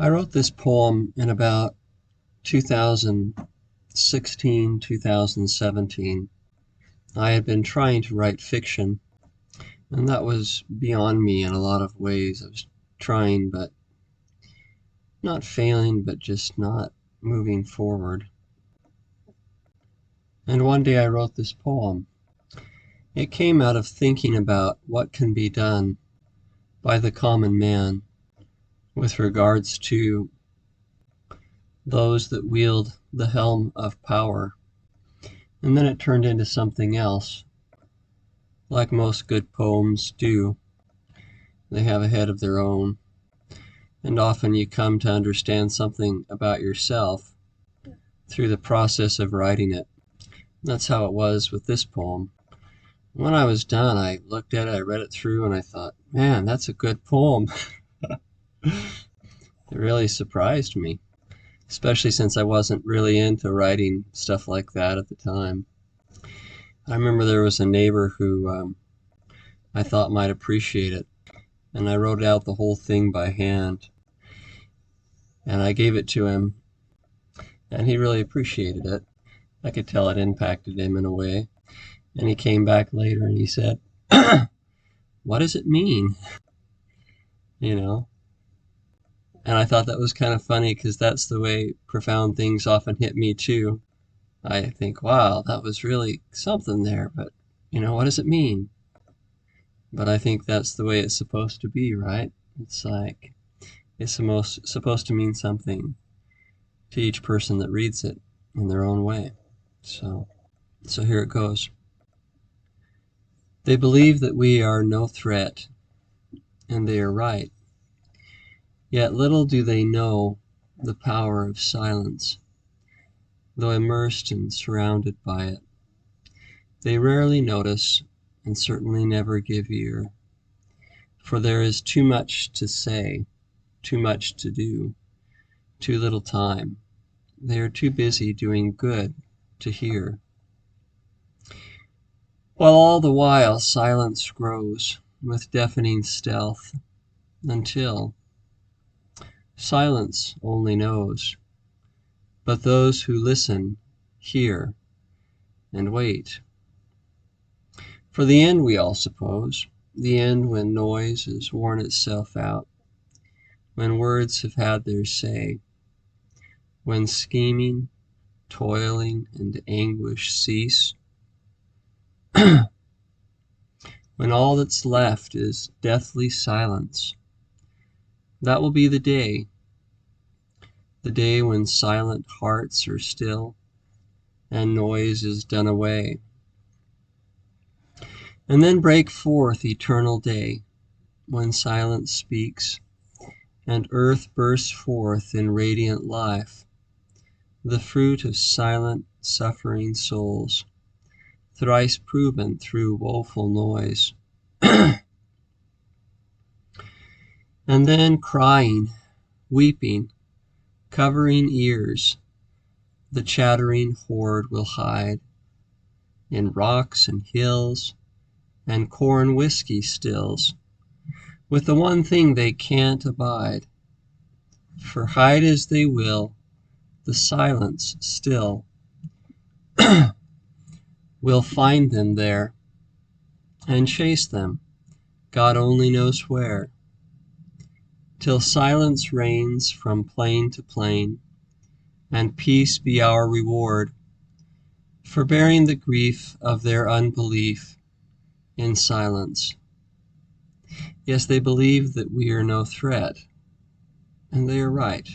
I wrote this poem in about 2016, 2017. I had been trying to write fiction, and that was beyond me in a lot of ways. I was trying, but not failing, but just not moving forward. And one day I wrote this poem. It came out of thinking about what can be done by the common man with regards to those that wield the helm of power. And then it turned into something else. Like most good poems do, they have a head of their own. And often you come to understand something about yourself through the process of writing it. That's how it was with this poem. When I was done, I looked at it, I read it through, and I thought, man, that's a good poem. It really surprised me, especially since I wasn't really into writing stuff like that at the time. I remember there was a neighbor who I thought might appreciate it, and I wrote out the whole thing by hand, and I gave it to him, and he really appreciated it. I could tell it impacted him in a way, and he came back later and he said, what does it mean? You know? And I thought that was kind of funny because that's the way profound things often hit me too. I think, wow, that was really something there, but what does it mean? But I think that's the way it's supposed to be, right? It's like, it's supposed to mean something to each person that reads it in their own way. So here it goes. They believe that we are no threat, and they are right. Yet little do they know the power of silence, though immersed and surrounded by it. They rarely notice, and certainly never give ear, for there is too much to say, too much to do, too little time. They are too busy doing good to hear. While all the while silence grows with deafening stealth, until silence only knows, but those who listen hear and wait. For the end we all suppose, the end when noise has worn itself out, when words have had their say, when scheming, toiling, and anguish cease, when all that's left is deathly silence. That will be the day when silent hearts are still and noise is done away. And then break forth eternal day, when silence speaks and earth bursts forth in radiant life, the fruit of silent suffering souls, thrice proven through woeful noise. And then crying, weeping, covering ears, the chattering horde will hide in rocks and hills and corn whiskey stills, with the one thing they can't abide. For hide as they will, the silence still will find them there and chase them, God only knows where, till silence reigns from plain to plain, and peace be our reward for bearing the grief of their unbelief in silence. Yes, they believe that we are no threat, and they are right.